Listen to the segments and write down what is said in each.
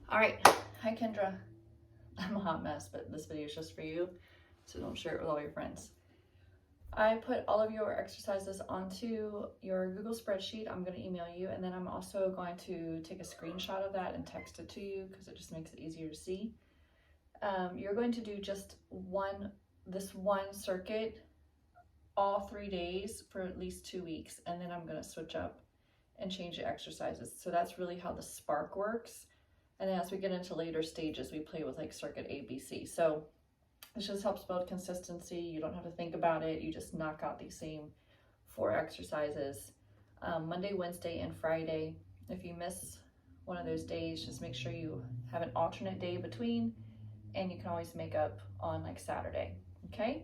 All right, hi Kendra. I'm a hot mess, but this video is just for you, so don't share it with all your friends. I put all of your exercises onto your Google spreadsheet. I'm going to email you, and then I'm also going to take a screenshot of that and text it to you because it just makes it easier to see. You're going to do just this one circuit all 3 days for at least 2 weeks, and then I'm going to switch up and change the exercises. So that's really how the spark works. And then as we get into later stages, we play with like circuit A, B, C. So this just helps build consistency. You don't have to think about it. You just knock out these same 4 exercises Monday, Wednesday, and Friday. If you miss one of those days, just make sure you have an alternate day between, and you can always make up on like Saturday, okay?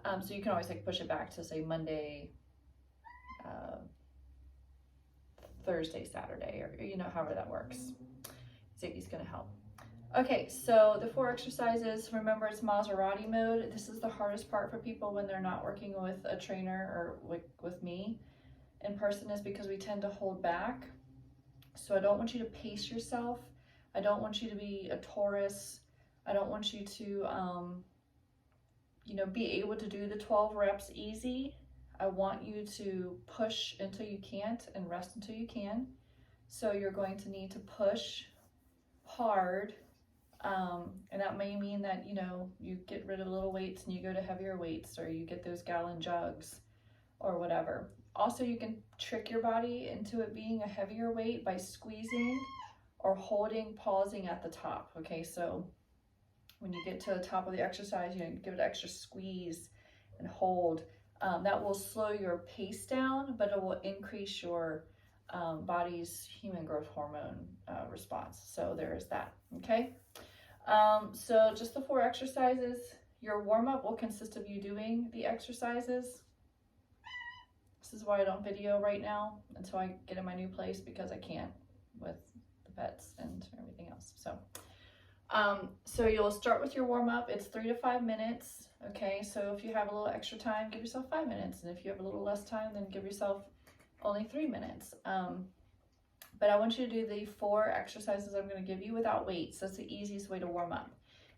So you can always like push it back to say Monday, Thursday, Saturday, or however that works. Ziggy's gonna help. Okay, so the 4 exercises, remember it's Maserati mode. This is the hardest part for people when they're not working with a trainer or with me in person, is because we tend to hold back. So I don't want you to pace yourself. I don't want you to be a Taurus. I don't want you to, be able to do the 12 reps easy. I want you to push until you can't and rest until you can. So you're going to need to push hard, and that may mean that you get rid of little weights and you go to heavier weights, or you get those gallon jugs or whatever. Also, you can trick your body into it being a heavier weight by squeezing or holding, pausing at the top. Okay, so when you get to the top of the exercise, give it an extra squeeze and hold. That will slow your pace down, but it will increase your body's human growth hormone response. So there's that, okay? So just the 4 exercises. Your warm-up will consist of you doing the exercises. This is why I don't video right now until I get in my new place, because I can't with the pets and everything else. So you'll start with your warm-up. It's 3 to 5 minutes, okay? So if you have a little extra time, give yourself 5 minutes. And if you have a little less time, then give yourself only 3 minutes. But I want you to do the 4 exercises I'm going to give you without weights. That's the easiest way to warm up.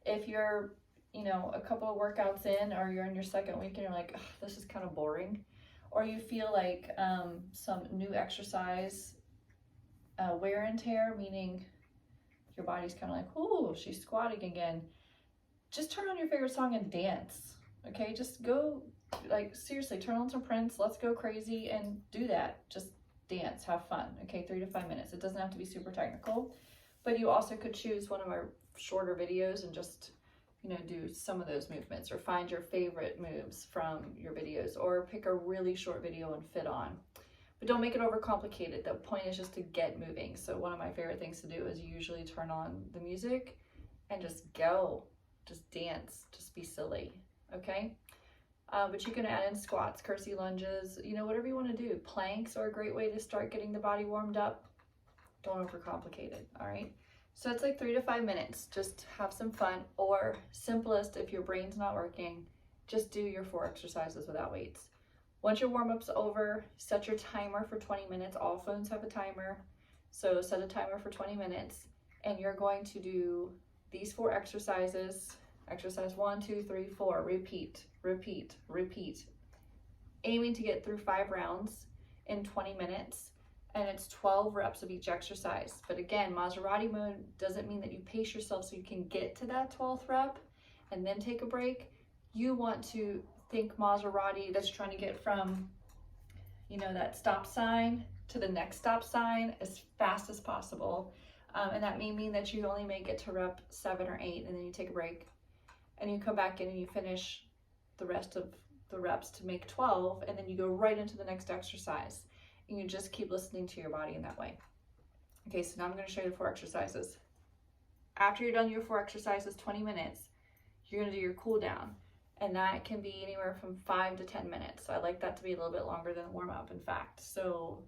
If you're, a couple of workouts in, or you're in your second week and you're like, this is kind of boring, or you feel like some new exercise wear and tear, meaning your body's kind of like, ooh, she's squatting again, just turn on your favorite song and dance, okay? Just go, like, seriously, turn on some Prince, let's go crazy and do that. Just dance, have fun, okay? 3 to 5 minutes. It doesn't have to be super technical, but you also could choose one of our shorter videos and just, do some of those movements, or find your favorite moves from your videos, or pick a really short video and fit on. But don't make it overcomplicated. The point is just to get moving. So one of my favorite things to do is usually turn on the music and just go, just dance, just be silly, okay? But you can add in squats, curtsy lunges, whatever you want to do. Planks are a great way to start getting the body warmed up. Don't overcomplicate it, all right? So it's like 3 to 5 minutes. Just have some fun. Or simplest, if your brain's not working, just do your 4 exercises without weights. Once your warm-up's over, set your timer for 20 minutes. All phones have a timer. So set a timer for 20 minutes, and you're going to do these 4 exercises. Exercise 1, 2, 3, 4. Repeat, repeat, repeat. Aiming to get through 5 rounds in 20 minutes, and it's 12 reps of each exercise. But again, Maserati mode doesn't mean that you pace yourself so you can get to that 12th rep and then take a break. You want to think Maserati that's trying to get from, that stop sign to the next stop sign as fast as possible. And that may mean that you only make it to rep 7 or 8, and then you take a break, and you come back in and you finish the rest of the reps to make 12, and then you go right into the next exercise, and you just keep listening to your body in that way. Okay, so now I'm going to show you the 4 exercises. After you're done your 4 exercises, 20 minutes, you're going to do your cool down. And that can be anywhere from 5 to 10 minutes. So I like that to be a little bit longer than warm up, in fact. So,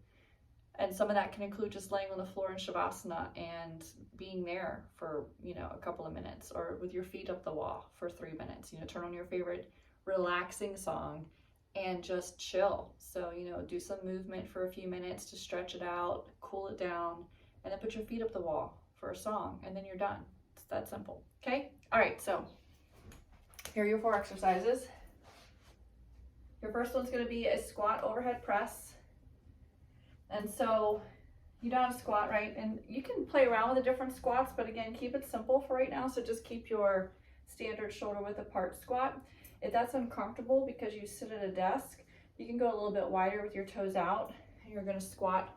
and some of that can include just laying on the floor in Shavasana and being there for, a couple of minutes, or with your feet up the wall for 3 minutes. Turn on your favorite relaxing song and just chill. So, do some movement for a few minutes to stretch it out, cool it down, and then put your feet up the wall for a song, and then you're done. It's that simple, okay? All right, so here are your 4 exercises. Your first one's gonna be a squat overhead press. And so you know how to squat, right? And you can play around with the different squats, but again, keep it simple for right now. So just keep your standard shoulder width apart squat. If that's uncomfortable because you sit at a desk, you can go a little bit wider with your toes out, and you're gonna squat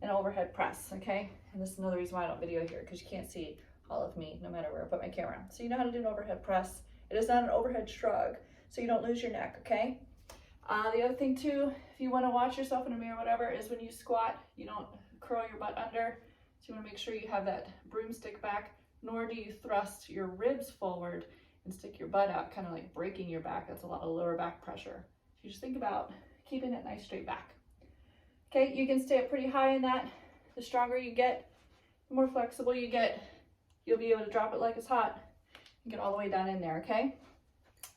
an overhead press, okay? And this is another reason why I don't video here, because you can't see all of me no matter where I put my camera. So you know how to do an overhead press. It is not an overhead shrug, so you don't lose your neck, okay? The other thing too, if you wanna watch yourself in a mirror, whatever, is when you squat, you don't curl your butt under. So you wanna make sure you have that broomstick back, nor do you thrust your ribs forward and stick your butt out, kind of like breaking your back. That's a lot of lower back pressure. So you just think about keeping it nice straight back. Okay, you can stay up pretty high in that. The stronger you get, the more flexible you get, you'll be able to drop it like it's hot and get all the way down in there, okay?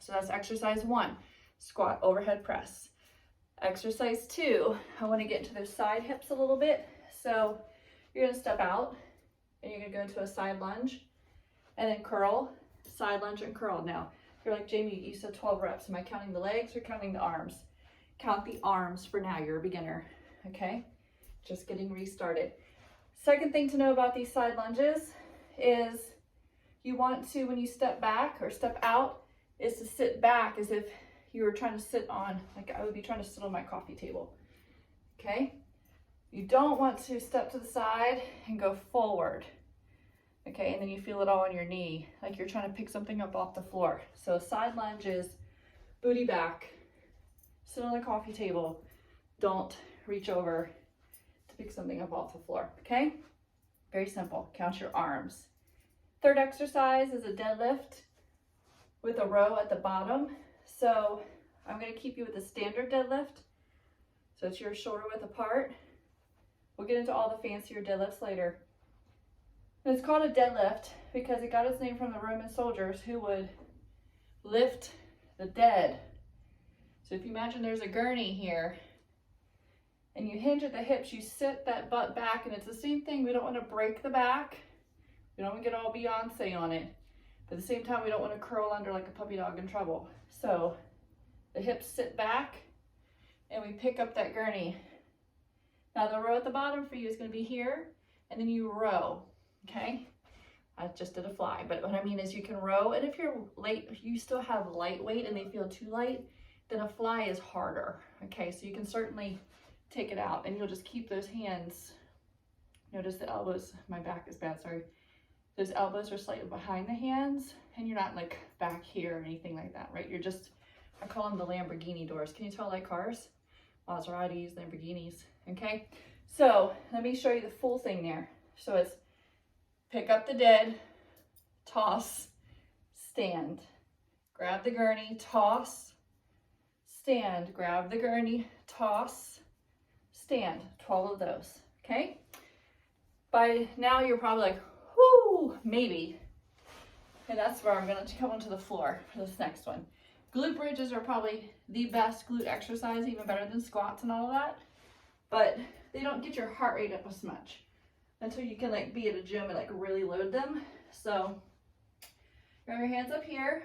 So that's exercise 1, squat overhead press. Exercise 2, I want to get into those side hips a little bit. So you're going to step out and you're going to go into a side lunge and then curl, side lunge and curl. Now, you're like, Jamie, you said 12 reps. Am I counting the legs or counting the arms? Count the arms for now. You're a beginner, okay? Just getting restarted. Second thing to know about these side lunges is you want to, when you step back or step out, is to sit back as if you were trying to sit on, like I would be trying to sit on my coffee table, okay? You don't want to step to the side and go forward, okay? And then you feel it all on your knee, like you're trying to pick something up off the floor. So a side lunge is booty back, sit on the coffee table, don't reach over to pick something up off the floor, okay? Very simple, count your arms. Third exercise is a deadlift with a row at the bottom. So I'm going to keep you with the standard deadlift. So it's your shoulder width apart. We'll get into all the fancier deadlifts later. And it's called a deadlift because it got its name from the Roman soldiers who would lift the dead. So if you imagine there's a gurney here and you hinge at the hips, you sit that butt back, and it's the same thing. We don't want to break the back. We don't want to get all Beyonce on it. But at the same time, we don't want to curl under like a puppy dog in trouble. So the hips sit back and we pick up that gurney. Now the row at the bottom for you is going to be here, and then you row, okay? I just did a fly, but what I mean is you can row, and if you're late, if you still have light weight and they feel too light, then a fly is harder, okay? So you can certainly take it out, and you'll just keep those hands, notice the elbows, my back is bad, sorry. Those elbows are slightly behind the hands, and you're not like back here or anything like that, right? You're just, I call them the Lamborghini doors. Can you tell, like cars? Maseratis, Lamborghinis, okay? So let me show you the full thing there. So it's pick up the dead, toss, stand. Grab the gurney, toss, stand. Grab the gurney, toss, stand. 12 of those, okay? By now you're probably like, whoo, maybe. And that's where I'm gonna come onto the floor for this next one. Glute bridges are probably the best glute exercise, even better than squats and all of that. But they don't get your heart rate up as much until you can like be at a gym and like really load them. So you have your hands up here.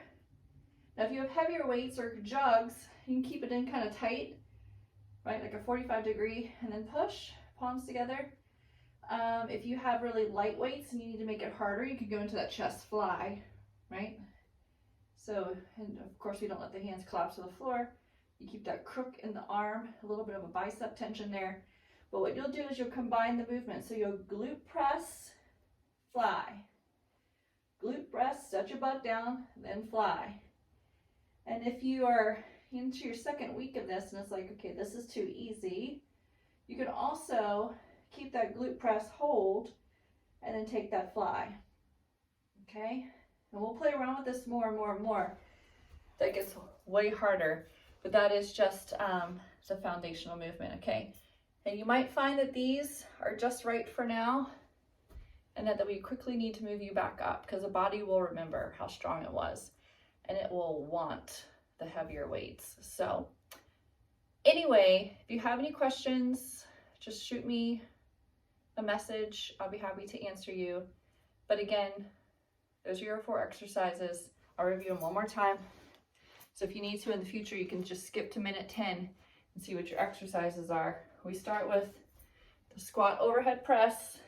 Now if you have heavier weights or jugs, you can keep it in kind of tight, right? Like a 45 degree, and then push, palms together. If you have really light weights and you need to make it harder, you can go into that chest fly, right? So, and of course we don't let the hands collapse to the floor. You keep that crook in the arm, a little bit of a bicep tension there. But what you'll do is you'll combine the movement. So you'll glute press, fly. Glute press, set your butt down, then fly. And if you are into your second week of this and it's like, okay, this is too easy, you can also keep that glute press hold and then take that fly, okay? And we'll play around with this more and more and more. That gets way harder, but that is just the foundational movement, okay? And you might find that these are just right for now, and that we quickly need to move you back up because the body will remember how strong it was, and it will want the heavier weights. So anyway, if you have any questions, just shoot me a message. I'll be happy to answer you. But again, those are your 4 exercises. I'll review them one more time. So if you need to in the future, you can just skip to minute 10 and see what your exercises are. We start with the squat overhead press.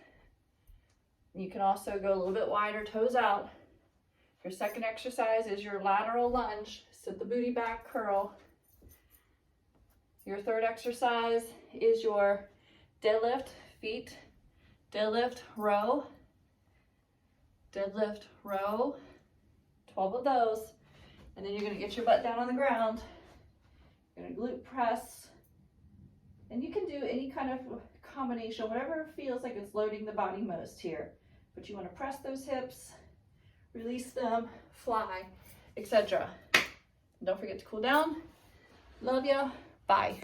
You can also go a little bit wider, toes out. Your second exercise is your lateral lunge. Sit the booty back, curl. Your third exercise is your deadlift, feet, deadlift, row, 12 of those. And then you're gonna get your butt down on the ground. You're gonna glute press. And you can do any kind of combination, whatever feels like it's loading the body most here. But you wanna press those hips, release them, fly, etc. Don't forget to cool down. Love ya. Bye.